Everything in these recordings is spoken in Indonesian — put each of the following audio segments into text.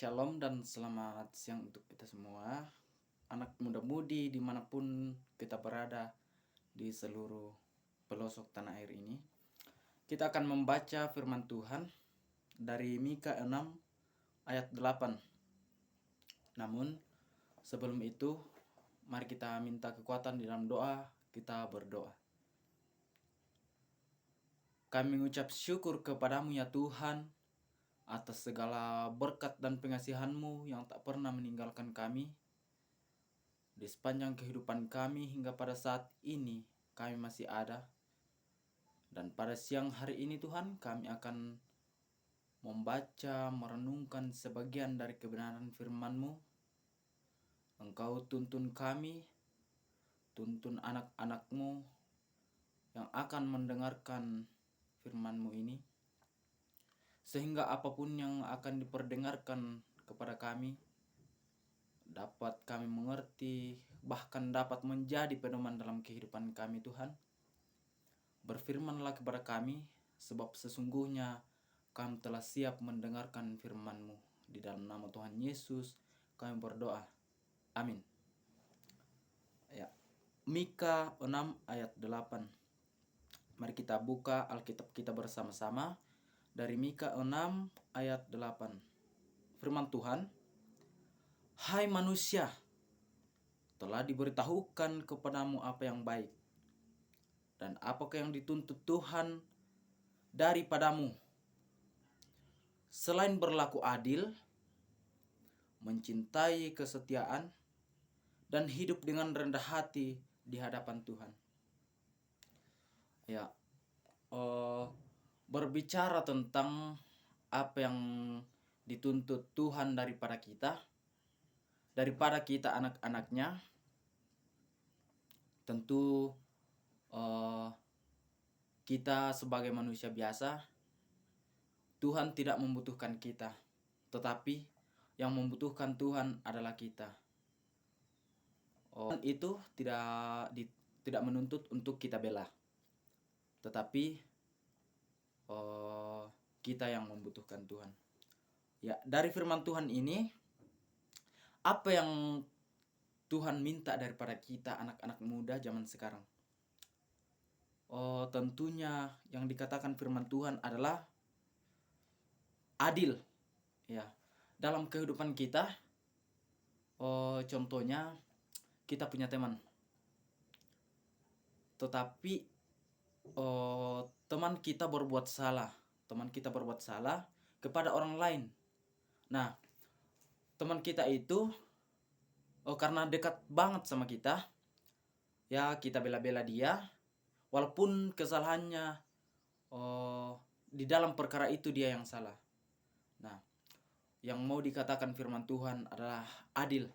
Shalom dan selamat siang untuk kita semua, anak muda-mudi dimanapun kita berada di seluruh pelosok tanah air ini. Kita akan membaca firman Tuhan dari Mika 6 ayat 8. Namun sebelum itu, mari kita minta kekuatan di dalam doa. Kita berdoa. Kami mengucap syukur kepadamu ya Tuhan, atas segala berkat dan pengasihan-Mu yang tak pernah meninggalkan kami di sepanjang kehidupan kami hingga pada saat ini kami masih ada. Dan pada siang hari ini Tuhan, kami akan membaca, merenungkan sebagian dari kebenaran firman-Mu. Engkau tuntun kami, tuntun anak-anak-Mu yang akan mendengarkan firman-Mu ini, sehingga apapun yang akan diperdengarkan kepada kami dapat kami mengerti, bahkan dapat menjadi pedoman dalam kehidupan kami Tuhan. Berfirmanlah kepada kami, sebab sesungguhnya kami telah siap mendengarkan firman-Mu. Di dalam nama Tuhan Yesus kami berdoa. Amin. Ya. Mika 6 ayat 8. Mari kita buka Alkitab kita bersama-sama dari Mika 6 ayat 8. Firman Tuhan, "Hai manusia, telah diberitahukan kepadamu apa yang baik, dan apakah yang dituntut Tuhan daripadamu, selain berlaku adil, mencintai kesetiaan, dan hidup dengan rendah hati di hadapan Tuhan." Ya, berbicara tentang apa yang dituntut Tuhan daripada kita anak-anaknya, tentu kita sebagai manusia biasa, Tuhan tidak membutuhkan kita, tetapi yang membutuhkan Tuhan adalah kita. Itu tidak menuntut untuk kita bela, tetapi kita yang membutuhkan Tuhan. Ya, dari firman Tuhan ini, apa yang Tuhan minta daripada kita anak-anak muda zaman sekarang? Tentunya yang dikatakan firman Tuhan adalah adil. Ya, dalam kehidupan kita, contohnya kita punya teman, tetapi teman kita berbuat salah kepada orang lain. Nah, teman kita itu karena dekat banget sama kita, ya kita bela-bela dia, walaupun kesalahannya di dalam perkara itu dia yang salah. Nah, yang mau dikatakan firman Tuhan adalah adil.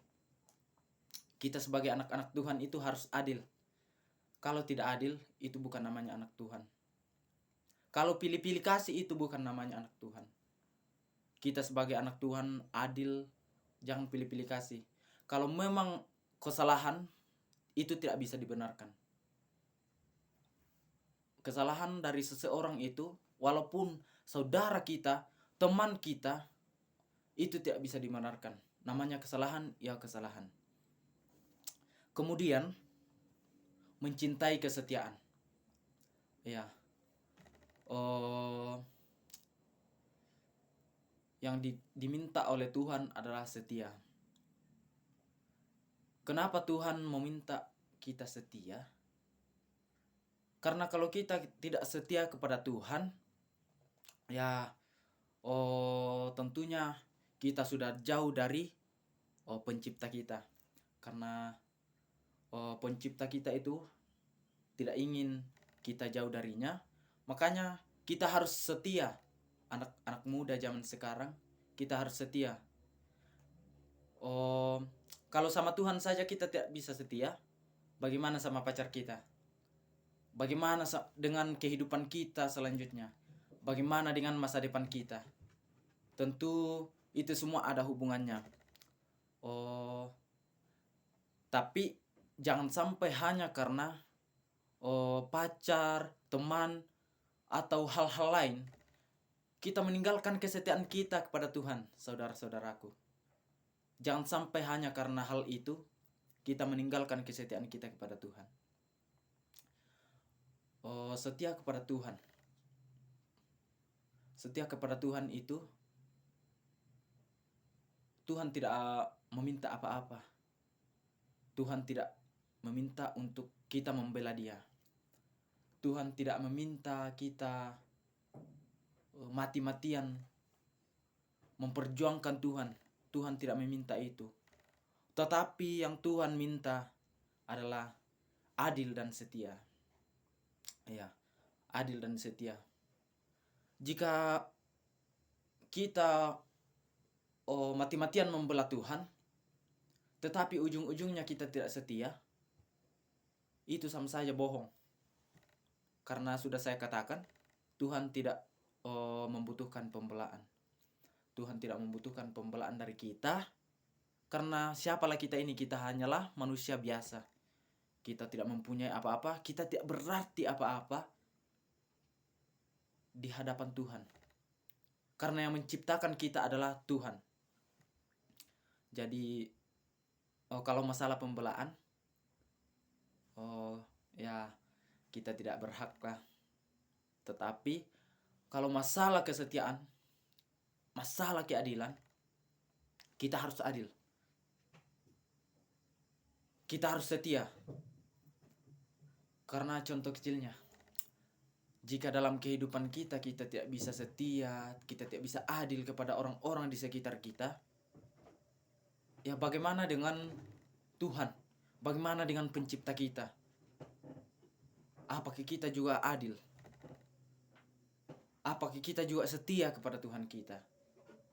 Kita sebagai anak-anak Tuhan itu harus adil. Kalau tidak adil, itu bukan namanya anak Tuhan. Kalau pilih-pilih kasih, itu bukan namanya anak Tuhan. Kita sebagai anak Tuhan adil, jangan pilih-pilih kasih. Kalau memang kesalahan, itu tidak bisa dibenarkan. Kesalahan dari seseorang itu, walaupun saudara kita, teman kita, itu tidak bisa dibenarkan. Namanya kesalahan, ya kesalahan. Kemudian, mencintai kesetiaan. Ya, yang diminta oleh Tuhan adalah setia. Kenapa Tuhan meminta kita setia? Karena kalau kita tidak setia kepada Tuhan, ya tentunya kita sudah jauh dari pencipta kita. Karena pencipta kita itu tidak ingin kita jauh darinya, makanya kita harus setia. Anak-anak muda zaman sekarang, kita harus setia. Kalau sama Tuhan saja kita tidak bisa setia, bagaimana sama pacar kita? Bagaimana dengan kehidupan kita selanjutnya? Bagaimana dengan masa depan kita? Tentu itu semua ada hubungannya. Tapi jangan sampai hanya karena pacar, teman, atau hal-hal lain kita meninggalkan kesetiaan kita kepada Tuhan, saudara-saudaraku. Jangan sampai hanya karena hal itu kita meninggalkan kesetiaan kita kepada Tuhan. Setia kepada Tuhan. Setia kepada Tuhan itu, Tuhan tidak meminta apa-apa. Tuhan tidak meminta untuk kita membela Dia. Tuhan tidak meminta kita mati-matian memperjuangkan Tuhan. Tuhan tidak meminta itu. Tetapi yang Tuhan minta adalah adil dan setia. Ya, adil dan setia. Jika kita mati-matian membela Tuhan, tetapi ujung-ujungnya kita tidak setia, itu sama saja bohong. Karena sudah saya katakan, Tuhan tidak membutuhkan pembelaan. Tuhan tidak membutuhkan pembelaan dari kita. Karena siapalah kita ini? Kita hanyalah manusia biasa. Kita tidak mempunyai apa-apa. Kita tidak berarti apa-apa di hadapan Tuhan. Karena yang menciptakan kita adalah Tuhan. Jadi kalau masalah pembelaan, ya kita tidak berhak lah. Tetapi kalau masalah kesetiaan, masalah keadilan, kita harus adil. Kita harus setia. Karena contoh kecilnya, jika dalam kehidupan kita tidak bisa setia, kita tidak bisa adil kepada orang-orang di sekitar kita, ya bagaimana dengan Tuhan? Bagaimana dengan pencipta kita? Apakah kita juga adil? Apakah kita juga setia kepada Tuhan kita?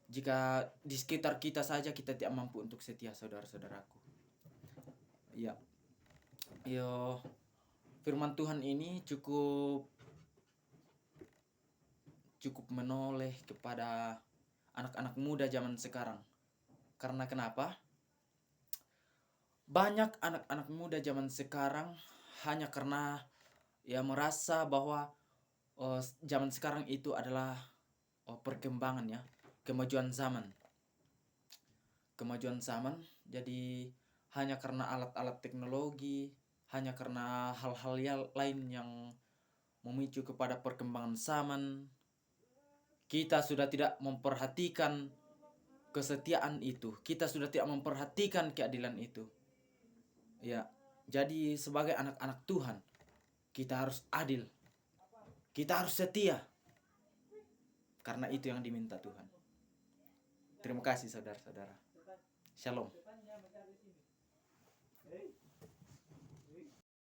Jika di sekitar kita saja kita tidak mampu untuk setia, saudara-saudaraku. Ya, firman Tuhan ini cukup menoleh kepada anak-anak muda zaman sekarang. Karena kenapa? Banyak anak-anak muda zaman sekarang hanya karena merasa bahwa zaman sekarang itu adalah perkembangan, ya, kemajuan zaman. Jadi hanya karena alat-alat teknologi, hanya karena hal-hal lain yang memicu kepada perkembangan zaman, kita sudah tidak memperhatikan kesetiaan itu. Kita sudah tidak memperhatikan keadilan itu. Ya, jadi sebagai anak-anak Tuhan, kita harus adil. Kita harus setia. Karena itu yang diminta Tuhan. Terima kasih saudara-saudara. Shalom.